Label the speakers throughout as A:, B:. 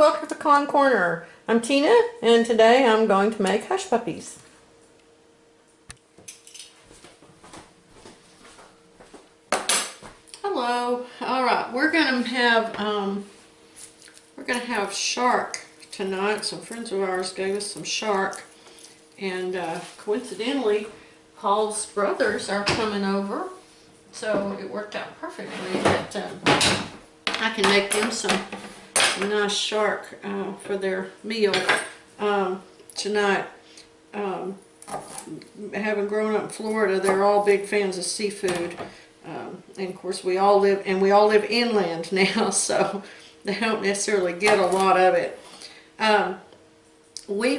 A: welcome to Con Corner. I'm Tina, and today I'm going to make hush puppies. Hello. All right, we're gonna have shark tonight. Some friends of ours gave us some shark, and coincidentally, Paul's brothers are coming over, so it worked out perfectly that I can make them some nice shark for their meal tonight. Having grown up in Florida, they're all big fans of seafood, and of course we all live inland now, so they don't necessarily get a lot of it. We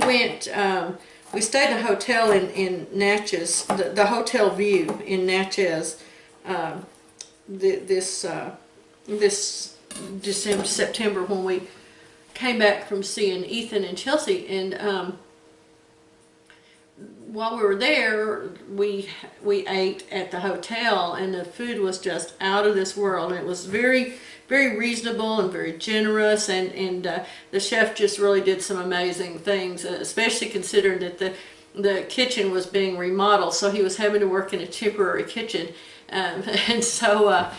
A: stayed in a hotel in Natchez, the Hotel View in Natchez, this September, when we came back from seeing Ethan and Chelsea. And while we were there, we ate at the hotel, and the food was just out of this world. It was very, very reasonable and very generous, and the chef just really did some amazing things, especially considering that the kitchen was being remodeled, so he was having to work in a temporary kitchen, and so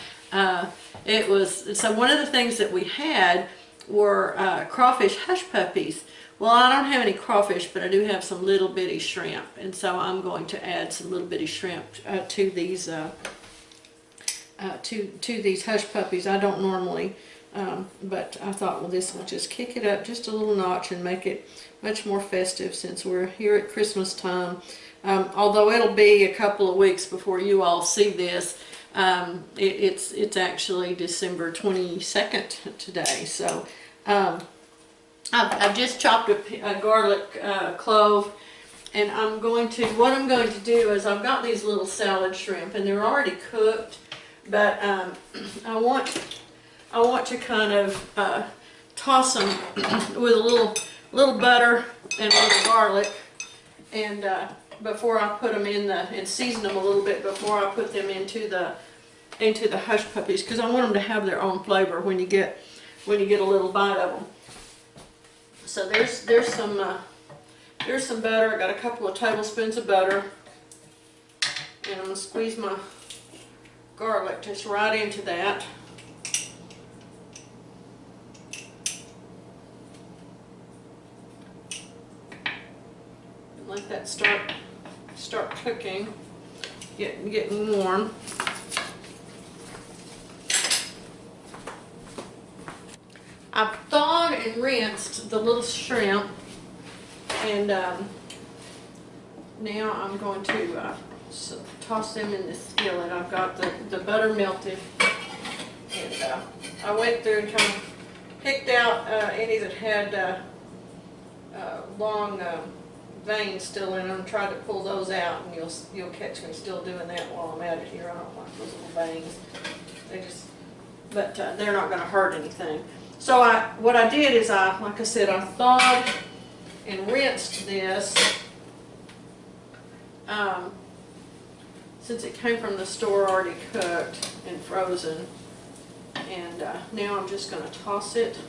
A: it was. So one of the things that we had were crawfish hush puppies. Well, I don't have any crawfish, but I do have some little bitty shrimp, and so I'm going to add some little bitty shrimp to these hush puppies. I don't normally, but I thought, well, this will just kick it up just a little notch and make it much more festive since we're here at Christmas time. Although it'll be a couple of weeks before you all see this. It's actually December 22nd today, so. I've just chopped a garlic clove, and what I'm going to do is, I've got these little salad shrimp, and they're already cooked, but I want to kind of toss them with a little butter and a little garlic, and before I put them and season them a little bit before I put them into the hush puppies, because I want them to have their own flavor when you get a little bite of them. So there's some butter. I got a couple of tablespoons of butter, and I'm gonna squeeze my garlic just right into that. And let that start cooking, getting warm. I've thawed and rinsed the little shrimp, and now I'm going to toss them in the skillet. I've got the butter melted, and I went through and kind of picked out any that had long veins still in them, and tried to pull those out, and you'll catch me still doing that while I'm at it here. I don't like those little veins. But they're not going to hurt anything. So what I did is, like I said, I thawed and rinsed this, since it came from the store already cooked and frozen. And now I'm just going to toss it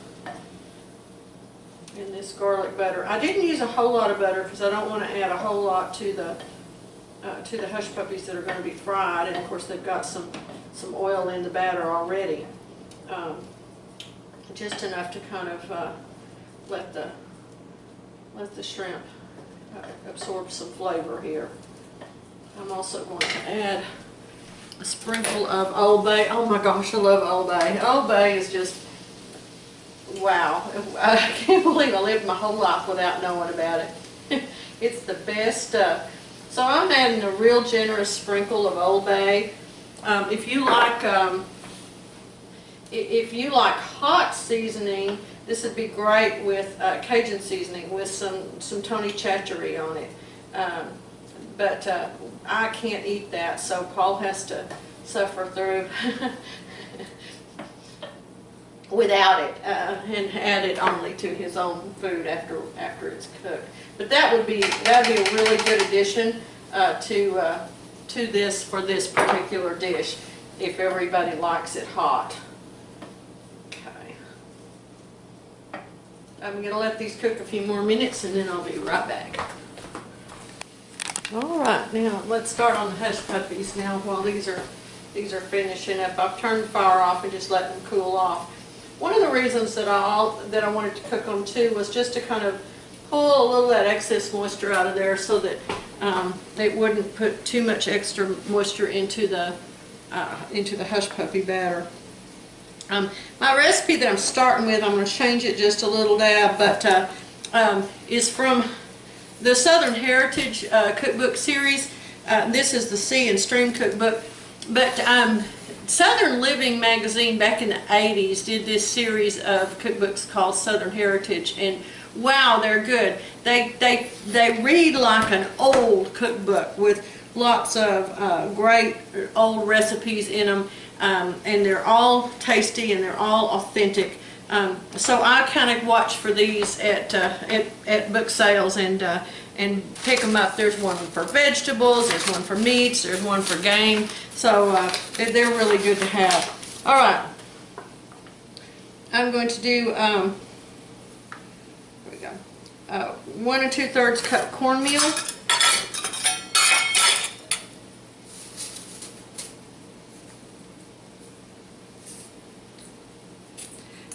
A: in this garlic butter. I didn't use a whole lot of butter because I don't want to add a whole lot to the hush puppies that are going to be fried, and of course they've got some oil in the batter already. Just enough to kind of let the shrimp absorb some flavor here. I'm also going to add a sprinkle of Old Bay. Oh my gosh, I love Old Bay. Old Bay is just, wow. I can't believe I lived my whole life without knowing about it. It's the best stuff. So I'm adding a real generous sprinkle of Old Bay. If you like hot seasoning, this would be great with Cajun seasoning with some Tony Chachere on it. But I can't eat that, so Paul has to suffer through without it, and add it only to his own food after it's cooked. But that'd be a really good addition to this, for this particular dish, if everybody likes it hot. I'm going to let these cook a few more minutes and then I'll be right back. Alright, now let's start on the hush puppies now while these are finishing up. I've turned the fire off and just let them cool off. One of the reasons that I wanted to cook them too was just to kind of pull a little of that excess moisture out of there so that it wouldn't put too much extra moisture into the hush puppy batter. My recipe that I'm starting with, I'm going to change it just a little dab, but is from the Southern Heritage cookbook series. This is the Sea and Stream cookbook, but Southern Living magazine back in the 80s did this series of cookbooks called Southern Heritage, and wow, they're good. They read like an old cookbook with lots of great old recipes in them, and they're all tasty and they're all authentic. So I kind of watch for these at book sales and pick them up. There's one for vegetables, there's one for meats, there's one for game. So they're really good to have. All right, I'm going to do here we go. 1 2/3 cup cornmeal.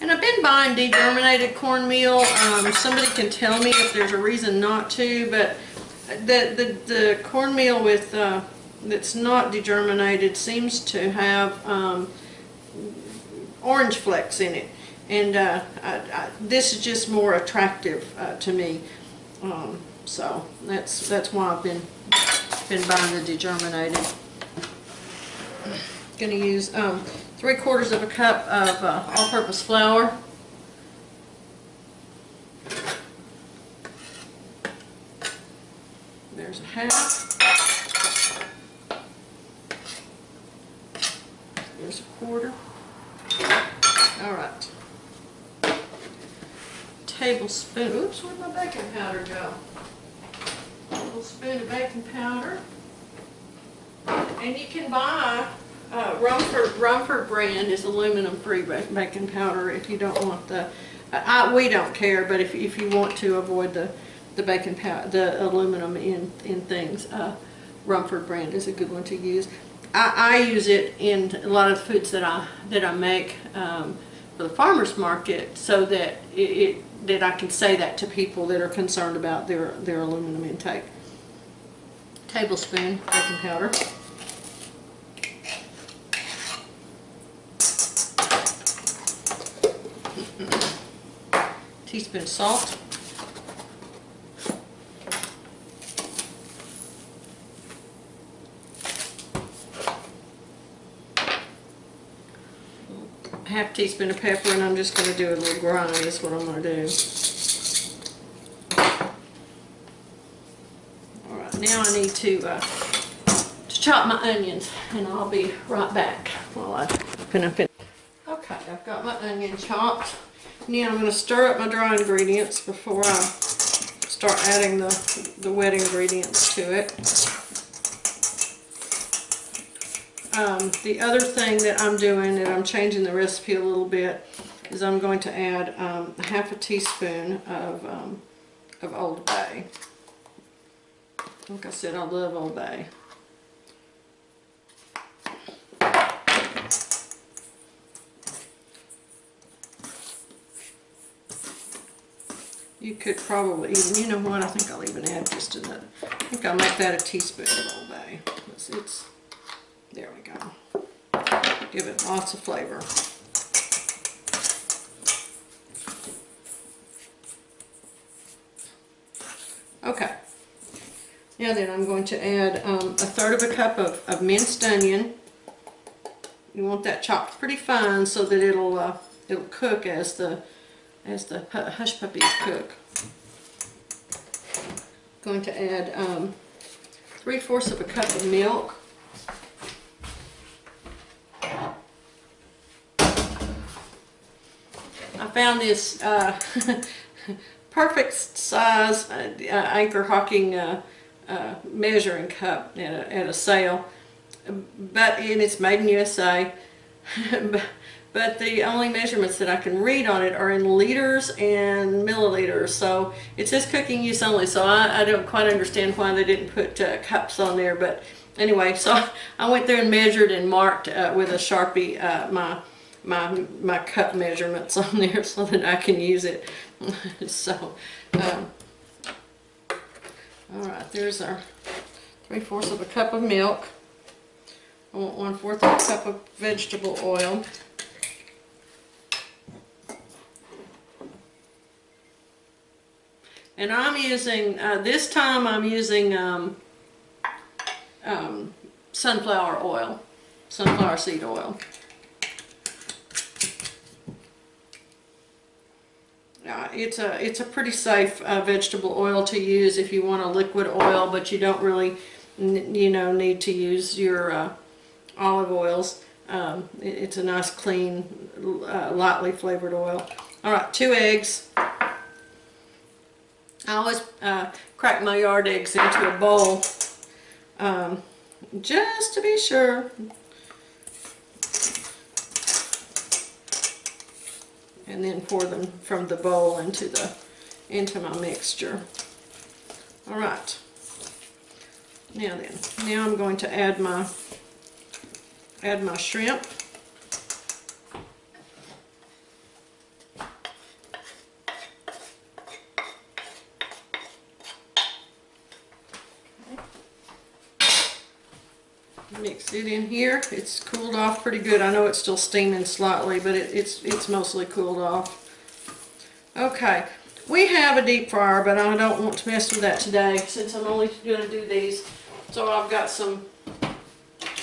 A: And I've been buying degerminated cornmeal. Somebody can tell me if there's a reason not to, but the cornmeal with that's not degerminated seems to have orange flecks in it, and this is just more attractive to me. So that's why I've been buying the degerminated. Going to use 3/4 of a cup of all-purpose flour. There's a half. There's a 1/4. All right. Tablespoon. Oops, where'd my baking powder go? Tablespoon of baking powder. And you can buy Rumford brand is aluminum-free baking powder if you don't want the. We don't care, but if you want to avoid the baking powder, the aluminum in things, Rumford brand is a good one to use. I use it in a lot of foods that I make for the farmers market, so that that I can say that to people that are concerned about their aluminum intake. Tablespoon baking powder. Teaspoon salt. Half teaspoon of pepper, and I'm just going to do a little grind is what I'm going to do. Alright, now I need to chop my onions, and I'll be right back while I open up it. Okay, I've got my onion chopped. Now I'm going to stir up my dry ingredients before I start adding the wet ingredients to it. The other thing that I'm doing, and I'm changing the recipe a little bit, is I'm going to add half a teaspoon of Old Bay. Like I said, I love Old Bay. You could probably even, you know what, I think I'll even add just another. I think I'll make that a teaspoon of Old Bay. There we go. Give it lots of flavor. Okay. Now then, I'm going to add 1/3 of a cup of minced onion. You want that chopped pretty fine so that it'll cook as the hush puppies cook. Going to add 3/4 of a cup of milk. I found this perfect size Anchor Hocking measuring cup at a sale, and it's made in USA. But but the only measurements that I can read on it are in liters and milliliters. So it says cooking use only, so I don't quite understand why they didn't put cups on there. But anyway, so I went there and measured and marked with a Sharpie my cup measurements on there so that I can use it. So, alright, there's our 3/4 of a cup of milk. I want 1/4 of a cup of vegetable oil. And I'm using, this time I'm using sunflower oil, sunflower seed oil. It's a pretty safe vegetable oil to use if you want a liquid oil, but you don't really, need to use your olive oils. It's a nice, clean, lightly flavored oil. All right, 2 eggs. I always crack my yard eggs into a bowl, just to be sure. And then pour them from the bowl into my mixture. All right. Now I'm going to add my shrimp. Mix it in here. It's cooled off pretty good. I know it's still steaming slightly, but it's mostly cooled off. Okay, we have a deep fryer, but I don't want to mess with that today since I'm only going to do these. So I've got some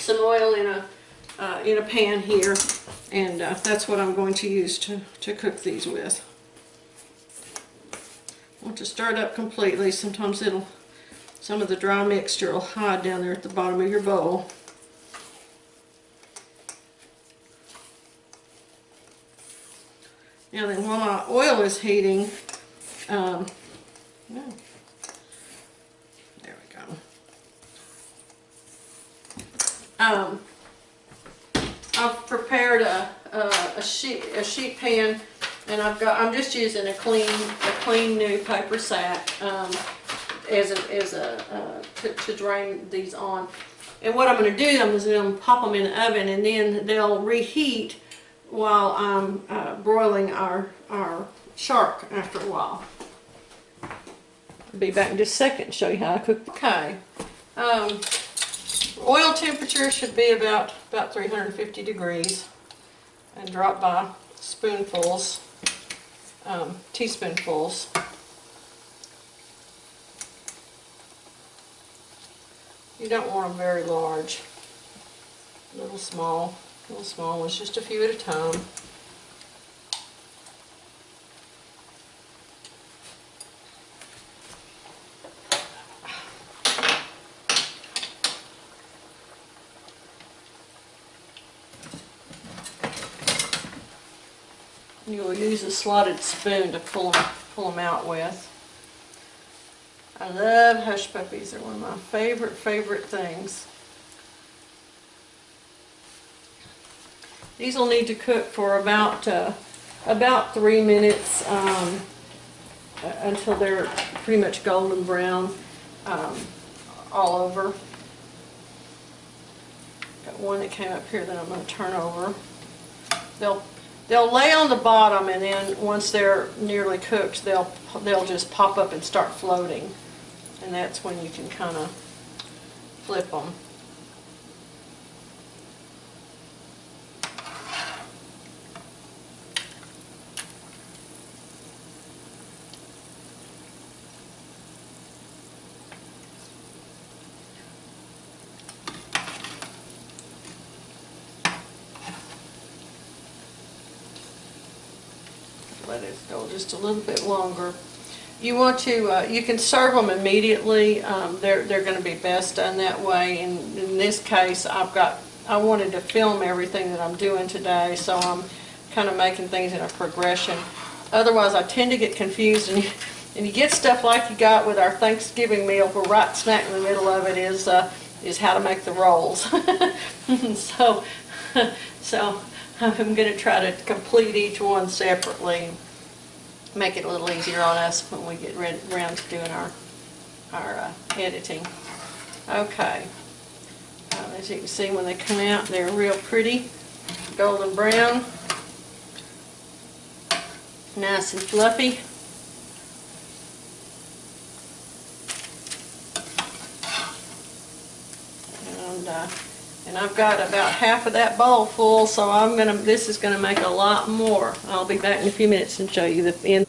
A: oil in a pan here, and that's what I'm going to use to cook these with. I want to stir it up completely. Sometimes some of the dry mixture will hide down there at the bottom of your bowl. Now then, while my oil is heating, there we go. I've prepared a sheet pan, and I'm just using a clean new paper sack to drain these on. And what I'm going to do, I'm just going to pop them in the oven, and then they'll reheat while I'm broiling our shark after a while. I'll be back in just a second to show you how I cook. Okay. Oil temperature should be about 350 degrees, and drop by spoonfuls, teaspoonfuls. You don't want them very large. Little small ones, just a few at a time. You'll use a slotted spoon to pull them out with. I love hush puppies. They're one of my favorite things. These will need to cook for about 3 minutes until they're pretty much golden brown all over. Got one that came up here that I'm going to turn over. They'll lay on the bottom, and then once they're nearly cooked, they'll just pop up and start floating, and that's when you can kind of flip them. Let it go just a little bit longer. You want to, you can serve them immediately. They're going to be best done that way. And in this case, I wanted to film everything that I'm doing today, so I'm kind of making things in a progression. Otherwise, I tend to get confused, and you get stuff like you got with our Thanksgiving meal, where right smack in the middle of it is how to make the rolls. so I'm going to try to complete each one separately, make it a little easier on us when we get around to doing our editing. Okay, as you can see, when they come out, they're real pretty, golden brown, nice and fluffy. And I've got about half of that bowl full, so this is gonna make a lot more. I'll be back in a few minutes and show you the end.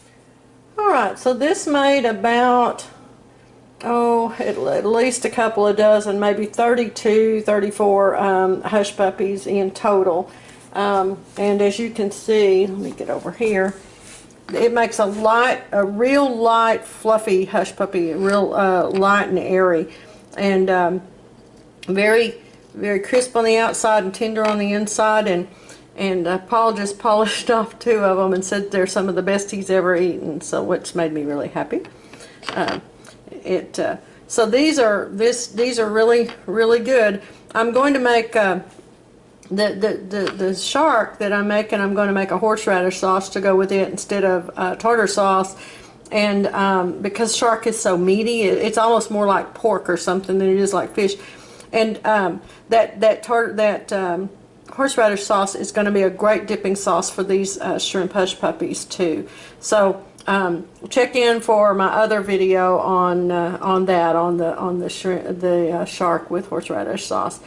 A: All right, so this made about, at least a couple of dozen, maybe 32, 34 hush puppies in total. And as you can see, let me get over here. It makes a real light, fluffy hush puppy, real light and airy, and very crisp on the outside and tender on the inside. And Paul just polished off 2 of them and said they're some of the best he's ever eaten, so which made me really happy. So these are really good. I'm going to make the shark that I'm making. I'm going to make a horseradish sauce to go with it instead of tartar sauce. And because shark is so meaty, it's almost more like pork or something than it is like fish. And that horseradish sauce is going to be a great dipping sauce for these shrimp hush puppies too. So check in for my other video on the shark with horseradish sauce.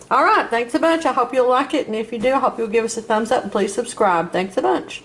A: All right, thanks a bunch. I hope you'll like it, and if you do, I hope you'll give us a thumbs up and please subscribe. Thanks a bunch.